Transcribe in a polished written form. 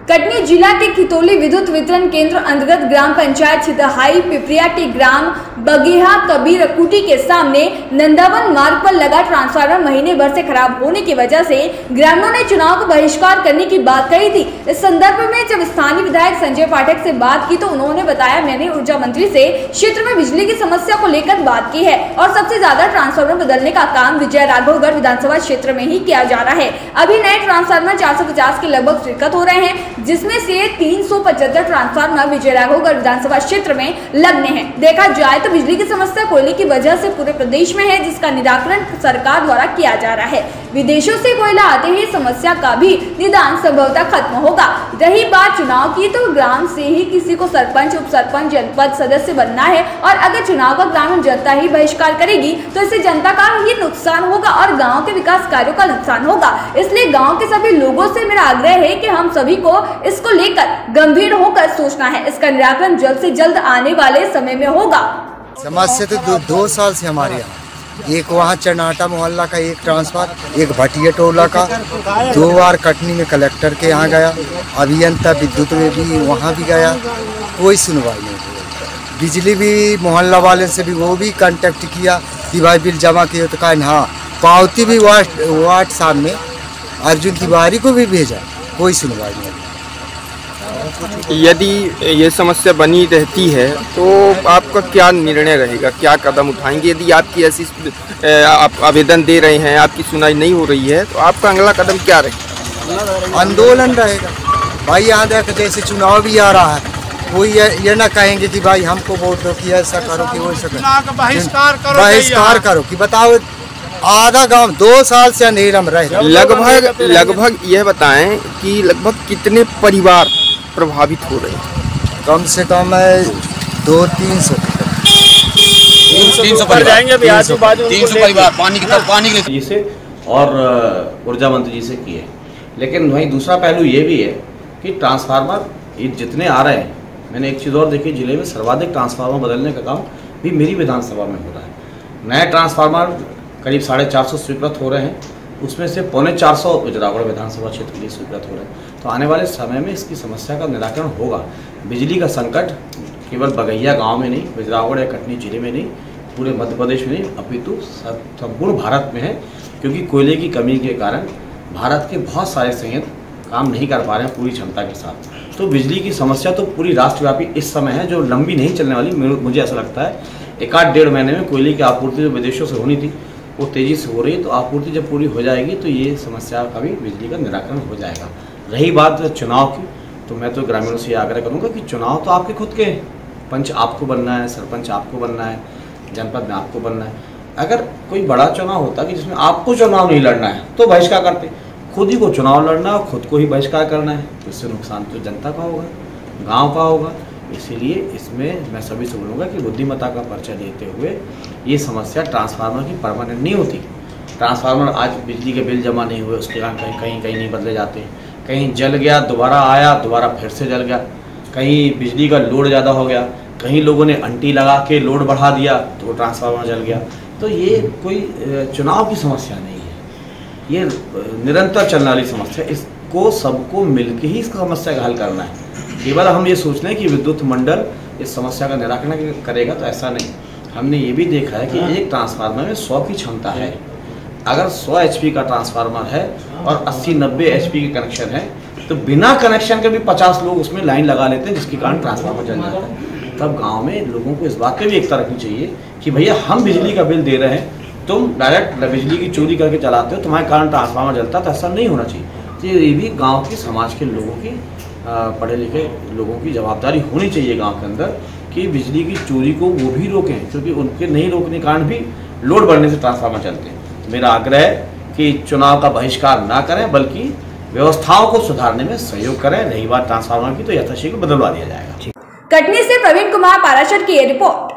कटनी जिला के खितौली विद्युत वितरण केंद्र अंतर्गत ग्राम पंचायत छितहाई पिपरिया के ग्राम बगेहा कबीर कुटी के सामने नंदावन मार्ग पर लगा ट्रांसफार्मर महीने भर से खराब होने की वजह से ग्रामीणों ने चुनाव को बहिष्कार करने की बात कही थी। इस संदर्भ में जब स्थानीय विधायक संजय पाठक से बात की तो उन्होंने बताया, मैंने ऊर्जा मंत्री से क्षेत्र में बिजली की समस्या को लेकर बात की है और सबसे ज्यादा ट्रांसफार्मर बदलने का काम विजय राघवगढ़ विधानसभा क्षेत्र में ही किया जा रहा है। अभी नए ट्रांसफार्मर 450 के लगभग स्वीकृत हो रहे हैं, जिसमें से 375 ट्रांसफार्मर विजय राघवगढ़ विधानसभा क्षेत्र में लगने हैं। देखा जाए तो बिजली की समस्या कोयले की वजह से पूरे प्रदेश में है, जिसका निराकरण सरकार द्वारा किया जा रहा है। विदेशों से कोयला आते ही समस्या का भी निदान संभवतः खत्म होगा। रही बात चुनाव की, तो ग्राम से ही किसी को सरपंच, उप सरपंच, जनपद सदस्य बनना है और अगर चुनाव का ग्रामीण जनता ही बहिष्कार करेगी तो इससे जनता का ही नुकसान होगा और गाँव के विकास कार्यों का नुकसान होगा। इसलिए गाँव के सभी लोगों से मेरा आग्रह है कि हम सभी को इसको लेकर गंभीर होकर सोचना है। इसका निराकरण जल्द से जल्द आने वाले समय में होगा। समस्या तो 2 साल से हमारे यहाँ, एक वहाँ चरनाटा मोहल्ला का एक ट्रांसफार, एक भटिया टोला का, 2 बार कटनी में कलेक्टर के यहाँ गया, अभियंता विद्युत में भी वहाँ भी गया, कोई सुनवाई नहीं हुई। बिजली भी मोहल्ला वाले से भी वो भी कांटेक्ट किया कि भाई बिल जमा किए, तो कहा हाँ, पावती भी वार्ड सामने अर्जुन तिवारी को भी भेजा, कोई सुनवाई नहीं। यदि ये समस्या बनी रहती है तो आपका क्या निर्णय रहेगा, क्या कदम उठाएंगे? यदि आपकी ऐसी आप आवेदन दे रहे हैं, आपकी सुनाई नहीं हो रही है, तो आपका अगला कदम क्या रहेगा? आंदोलन रहेगा भाई। यहाँ देख जैसे चुनाव भी आ रहा है, कोई ये ना कहेंगे कि भाई हमको वोट दो, कि ऐसा करो कि वैसा करो, बहिष्कार करो कि बताओ आधा गांव 2 साल से अंधेरा में रह। लगभग यह बताएं कि लगभग कितने परिवार प्रभावित हो रहे हैं? कम से कम 200-300 पर जाएंगे अभी आजू बाजू 300 परिवार पानी की जी से और ऊर्जा मंत्री जी से किए। लेकिन वहीं दूसरा पहलू ये भी है कि ट्रांसफार्मर ये जितने आ रहे हैं, मैंने एक चीज़ और देखी, जिले में सर्वाधिक ट्रांसफार्मर बदलने का काम भी मेरी विधानसभा में हो रहा है। नए ट्रांसफार्मर करीब 450 स्वीकृत हो रहे हैं, उसमें से 450 विजयराघवगढ़ विधानसभा क्षेत्र के लिए स्वीकृत हो रहे हैं। तो आने वाले समय में इसकी समस्या का निराकरण होगा। बिजली का संकट केवल बगैया गांव में नहीं, विजयराघवगढ़ या कटनी जिले में नहीं, पूरे मध्य प्रदेश में नहीं, अपितु संपूर्ण भारत में है, क्योंकि कोयले की कमी के कारण भारत के बहुत सारे संयंत्र काम नहीं कर पा रहे हैं पूरी क्षमता के साथ। तो बिजली की समस्या तो पूरी राष्ट्रव्यापी इस समय है, जो लंबी नहीं चलने वाली। मुझे ऐसा लगता है 1-1.5 महीने में कोयले की आपूर्ति जो विदेशों से होनी थी वो तेज़ी से हो रही है। तो आपूर्ति जब पूरी हो जाएगी तो ये समस्या का भी बिजली का निराकरण हो जाएगा। रही बात चुनाव की, तो मैं तो ग्रामीणों से ये आग्रह करूँगा कि चुनाव तो आपके खुद के हैं, पंच आपको बनना है, सरपंच आपको बनना है, जनपद में आपको बनना है। अगर कोई बड़ा चुनाव होता कि जिसमें आपको चुनाव नहीं लड़ना है तो बहिष्कार करते। खुद ही को चुनाव लड़ना है और खुद को ही बहिष्कार करना है, तो इससे नुकसान तो जनता का होगा, गाँव का होगा। इसीलिए इसमें मैं सभी से बोलूँगा कि बुद्धिमत्ता का परिचय देते हुए ये समस्या ट्रांसफार्मर की परमानेंट नहीं होती। ट्रांसफार्मर आज बिजली के बिल जमा नहीं हुए, उसके कारण कहीं नहीं बदले जाते हैं। कहीं जल गया, दोबारा आया, दोबारा फिर से जल गया। कहीं बिजली का लोड ज़्यादा हो गया, कहीं लोगों ने अंटी लगा के लोड बढ़ा दिया तो ट्रांसफार्मर जल गया। तो ये कोई चुनाव की समस्या नहीं है, ये निरंतर चलने वाली समस्या। इसको सबको मिलकर ही इसका समस्या का हल करना है। केवल हम ये सोच लें कि विद्युत मंडल इस समस्या का निराकरण करेगा, तो ऐसा नहीं। हमने ये भी देखा है कि एक ट्रांसफार्मर में 100 की क्षमता है। अगर 100 HP का ट्रांसफार्मर है और 80-90 HP के कनेक्शन है, तो बिना कनेक्शन के भी 50 लोग उसमें लाइन लगा लेते हैं, जिसके कारण ट्रांसफार्मर जल जाता है। तब गांव में लोगों को इस बात पे भी एकता रखनी चाहिए कि भैया हम बिजली का बिल दे रहे हैं, तुम डायरेक्ट बिजली की चोरी करके चलाते हो, तुम्हारे कारण ट्रांसफार्मर जलता है, तो ऐसा नहीं होना चाहिए। तो ये भी गाँव की, समाज के लोगों की, पढ़े लिखे लोगों की जवाबदारी होनी चाहिए गांव के अंदर कि बिजली की चोरी को वो भी रोकें, क्योंकि उनके नहीं रोकने के कारण भी लोड बढ़ने से ट्रांसफार्मर चलते हैं। तो मेरा आग्रह है कि चुनाव का बहिष्कार ना करें, बल्कि व्यवस्थाओं को सुधारने में सहयोग करें। रही बात ट्रांसफार्मर की, तो यथाशीघ्र बदलवा दिया जाएगा। कटनी से प्रवीण कुमार पाराशर की रिपोर्ट।